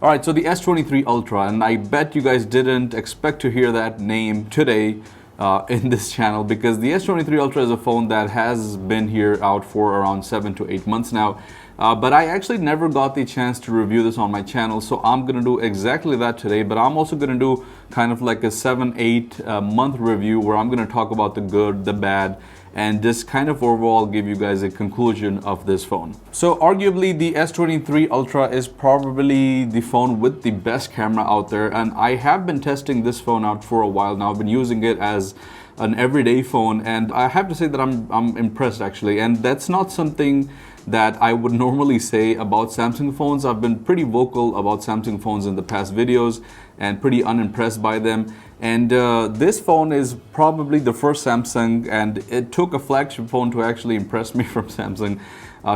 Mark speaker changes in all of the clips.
Speaker 1: All right, so the S23 Ultra, and I bet you guys didn't expect to hear that name today in this channel, because the S23 Ultra is a phone that has been here out for around 7 to 8 months now. But I actually never got the chance to review this on my channel, so I'm gonna do exactly that today. But I'm also gonna do kind of like a 7-8 month review where I'm gonna talk about the good, the bad, and just kind of overall give you guys a conclusion of this phone. So arguably the S23 Ultra is probably the phone with the best camera out there, and I have been testing this phone out for a while now. I've been using it as an everyday phone, and I have to say that I'm impressed actually. And that's not something that I would normally say about Samsung phones. I've been pretty vocal about Samsung phones in the past videos and pretty unimpressed by them. And this phone is probably the first Samsung, and it took a flagship phone to actually impress me from Samsung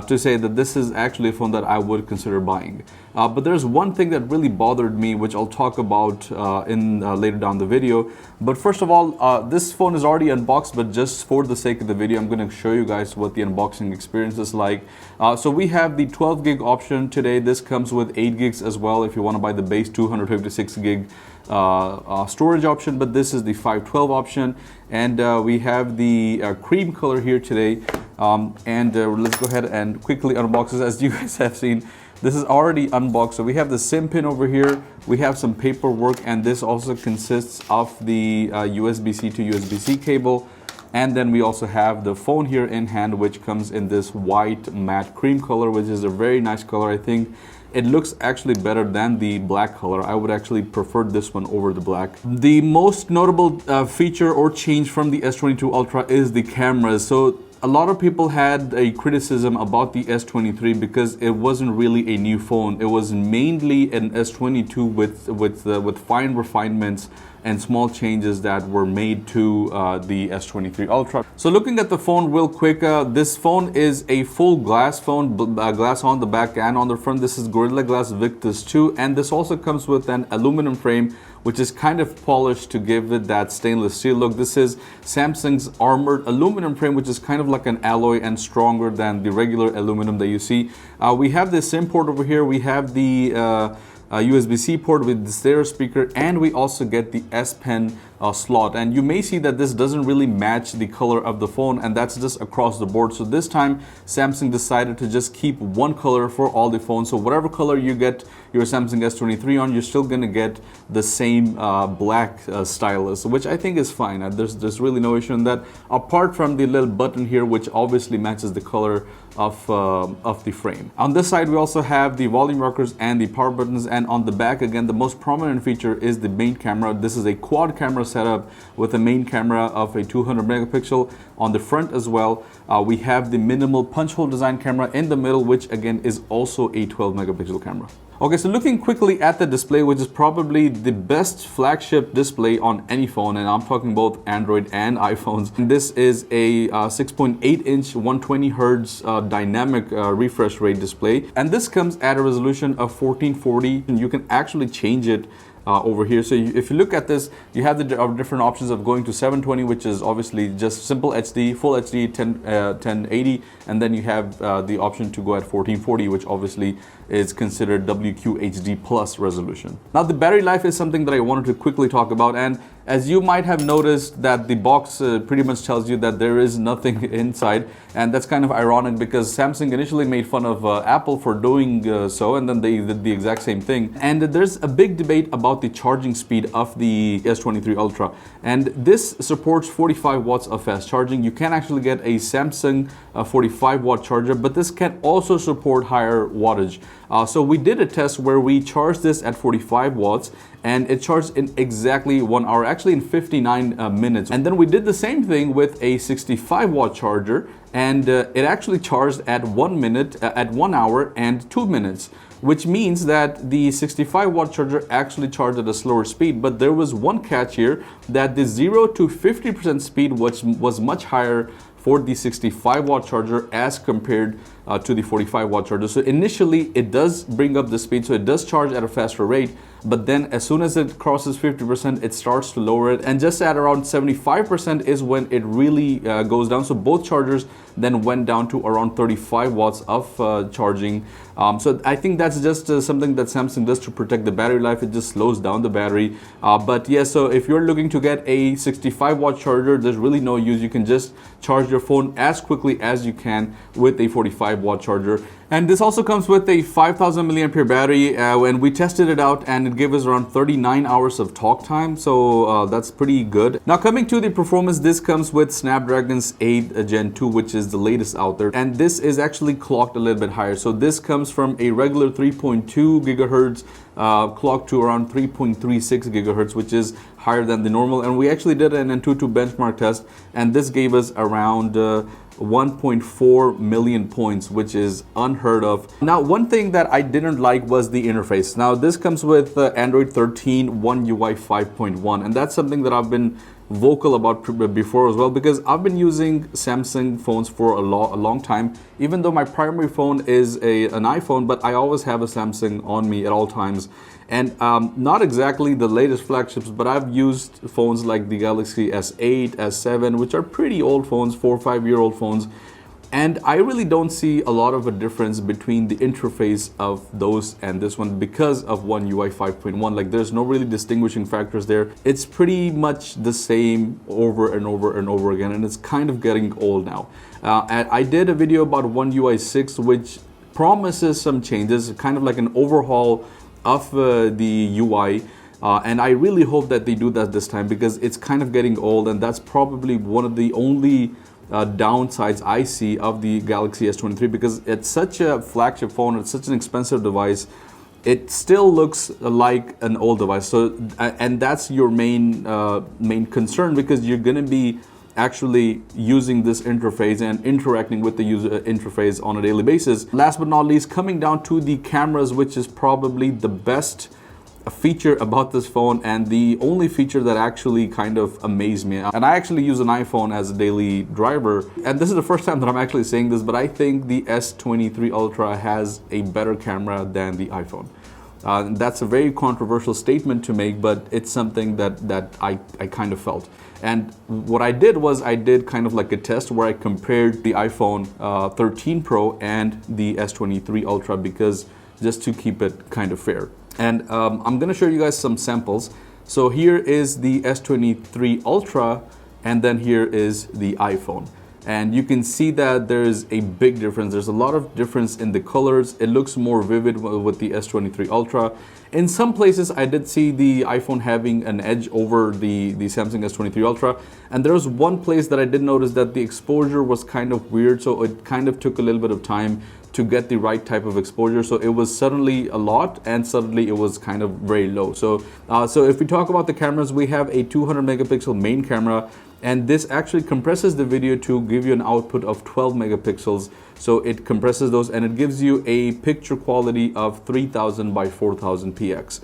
Speaker 1: to say that this is actually a phone that I would consider buying. But there's one thing that really bothered me, which I'll talk about later down the video. But first of all, this phone is already unboxed, but just for the sake of the video, I'm going to show you guys what the unboxing experience is like. So we have the 12 gig option today. This comes with 8 gigs as well if you want to buy the base 256 gig storage option, but this is the 512 option. And we have the cream color here today. Let's go ahead and quickly unbox this. As you guys have seen, this is already unboxed. So we have the SIM pin over here, we have some paperwork, and this also consists of the USB-C to USB-C cable. And then we also have the phone here in hand, which comes in this white matte cream color, which is a very nice color. I think it looks actually better than the black color. I would actually prefer this one over the black. The most notable feature or change from the S22 Ultra is the cameras. So a lot of people had a criticism about the S23 because it wasn't really a new phone. It was mainly an S22 with fine refinements and small changes that were made to the S23 Ultra. So looking at the phone real quick, this phone is a full glass phone, glass on the back and on the front. This is Gorilla Glass Victus 2, and this also comes with an aluminum frame, which is kind of polished to give it that stainless steel look. This is Samsung's armored aluminum frame, which is kind of like an alloy and stronger than the regular aluminum that you see. We have this SIM port over here. We have the USB-C port with the stereo speaker, and we also get the S Pen slot. And you may see that this doesn't really match the color of the phone, and that's just across the board. So this time Samsung decided to just keep one color for all the phones. So whatever color you get your Samsung S23 on, you're still gonna get the same black stylus, which I think is fine. There's really no issue in that, apart from the little button here, which obviously matches the color of the frame. On this side, we also have the volume rockers and the power buttons, and on the back, again, the most prominent feature is the main camera. This is a quad camera setup with a main camera of a 200 megapixel on the front as well. We have the minimal punch hole design camera in the middle, which again is also a 12 megapixel camera. Okay, so looking quickly at the display, which is probably the best flagship display on any phone, and I'm talking both Android and iPhones. And this is a 6.8-inch 120 hertz dynamic refresh rate display, and this comes at a resolution of 1440, and you can actually change it over here. So if you look at this, you have the different options of going to 720, which is obviously just simple HD, full HD, 1080, and then you have the option to go at 1440, which obviously is considered WQHD plus resolution. Now the battery life is something that I wanted to quickly talk about, and as you might have noticed that the box pretty much tells you that there is nothing inside, and that's kind of ironic because Samsung initially made fun of Apple for doing so, and then they did the exact same thing. And there's a big debate about the charging speed of the S23 Ultra, and this supports 45 watts of fast charging. You can actually get a Samsung 45 watt charger, but this can also support higher wattage. So we did a test where we charged this at 45 watts, and it charged in exactly 1 hour, actually in 59 minutes. And then we did the same thing with a 65 watt charger, and it actually charged at 1 minute, at 1 hour and 2 minutes, which means that the 65 watt charger actually charged at a slower speed. But there was one catch here, that the 0 to 50% speed was much higher for the 65 watt charger as compared to the 45 watt charger. So initially it does bring up the speed, so it does charge at a faster rate, but then as soon as it crosses 50%, it starts to lower it, and just at around 75% is when it really goes down. So both chargers then went down to around 35 watts of charging. So I think that's just something that Samsung does to protect the battery life. It just slows down the battery. But yeah, so if you're looking to get a 65 watt charger, there's really no use. You can just charge your phone as quickly as you can with a 45 watt charger. And this also comes with a 5000 milliampere battery. When we tested it out, and it gave us around 39 hours of talk time, so that's pretty good. Now coming to the performance, this comes with Snapdragon's 8 Gen 2, which is the latest out there, and this is actually clocked a little bit higher. So this comes from a regular 3.2 gigahertz clock to around 3.36 gigahertz, which is higher than the normal. And we actually did an Antutu benchmark test, and this gave us around 1.4 million points, which is unheard of. Now, one thing that I didn't like was the interface. Now, this comes with Android 13 One UI 5.1, and that's something that I've been vocal about before as well, because I've been using Samsung phones for a long time. Even though my primary phone is an iPhone, but I always have a Samsung on me at all times. And not exactly the latest flagships, but I've used phones like the Galaxy S8, S7, which are pretty old phones, 4 or 5 year old phones. And I really don't see a lot of a difference between the interface of those and this one because of One UI 5.1. Like, there's no really distinguishing factors there. It's pretty much the same over and over and over again, and it's kind of getting old now. And I did a video about One UI 6, which promises some changes, kind of like an overhaul of the UI. And I really hope that they do that this time, because it's kind of getting old, and that's probably one of the only downsides I see of the Galaxy S23, because it's such a flagship phone, it's such an expensive device, it still looks like an old device. So and that's your main concern, because you're going to be actually using this interface and interacting with the user interface on a daily basis. Last but not least, coming down to the cameras, which is probably the best feature about this phone, and the only feature that actually kind of amazed me. And I actually use an iPhone as a daily driver, and this is the first time that I'm actually saying this, but I think the S23 Ultra has a better camera than the iPhone. That's a very controversial statement to make, but it's something that I kind of felt. And what I did was I did kind of like a test where I compared the iPhone 13 Pro and the S23 Ultra, because just to keep it kind of fair. And I'm going to show you guys some samples. So here is the S23 Ultra, and then here is the iPhone. And you can see that there's a big difference. There's a lot of difference in the colors. It looks more vivid with the S23 Ultra. In some places, I did see the iPhone having an edge over the Samsung S23 Ultra. And there was one place that I did notice that the exposure was kind of weird. So it kind of took a little bit of time to get the right type of exposure. So it was suddenly a lot, and suddenly it was kind of very low. So if we talk about the cameras, we have a 200 megapixel main camera, and this actually compresses the video to give you an output of 12 megapixels. So it compresses those, and it gives you a picture quality of 3000 by 4000 px.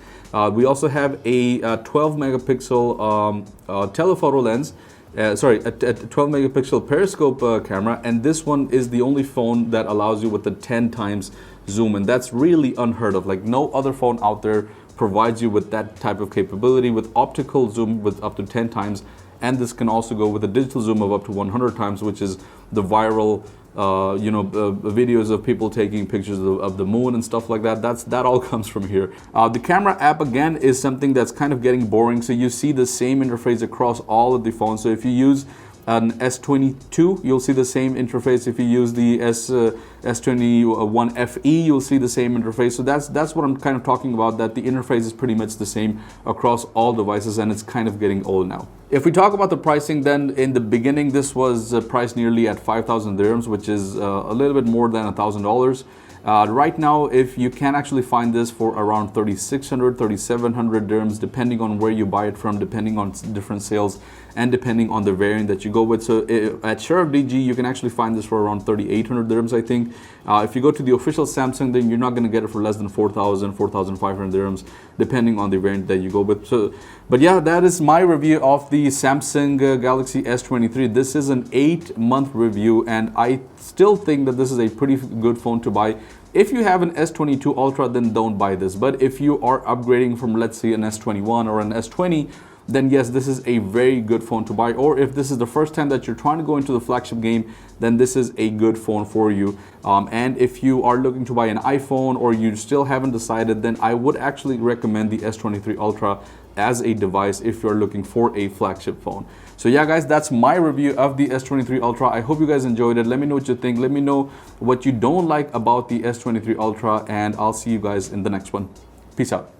Speaker 1: We also have a 12 megapixel telephoto lens. A 12 megapixel periscope camera, and this one is the only phone that allows you with a 10 times zoom, and that's really unheard of. Like, no other phone out there provides you with that type of capability, with optical zoom with up to 10 times, and this can also go with a digital zoom of up to 100 times, which is the viral videos of people taking pictures of the moon and stuff like that. That all comes from here. The camera app, again, is something that's kind of getting boring. So you see the same interface across all of the phones. So if you use an S22, you'll see the same interface. If you use the S21 FE, you'll see the same interface. So that's what I'm kind of talking about, that the interface is pretty much the same across all devices, and it's kind of getting old now. If we talk about the pricing, then in the beginning, this was priced nearly at 5,000 dirhams, which is a little bit more than $1,000. Right now, if you can actually find this for around 3,600, 3,700 dirhams, depending on where you buy it from, depending on different sales, and depending on the variant that you go with. So at Sheriff DG, you can actually find this for around 3,800 dirhams, I think. If you go to the official Samsung, then you're not going to get it for less than 4,000, 4,500 dirhams, depending on the variant that you go with. So, but yeah, that is my review of the Samsung Galaxy S23. This is an 8-month review, and I still think that this is a pretty good phone to buy. If you have an S22 Ultra, then don't buy this. But if you are upgrading from, let's say, an S21 or an S20, then yes, this is a very good phone to buy. Or if this is the first time that you're trying to go into the flagship game, then this is a good phone for you. And if you are looking to buy an iPhone or you still haven't decided, then I would actually recommend the S23 Ultra as a device if you're looking for a flagship phone. So yeah guys, that's my review of the S23 Ultra. I hope you guys enjoyed it. Let me know what you think. Let me know what you don't like about the S23 Ultra, and I'll see you guys in the next one. Peace out.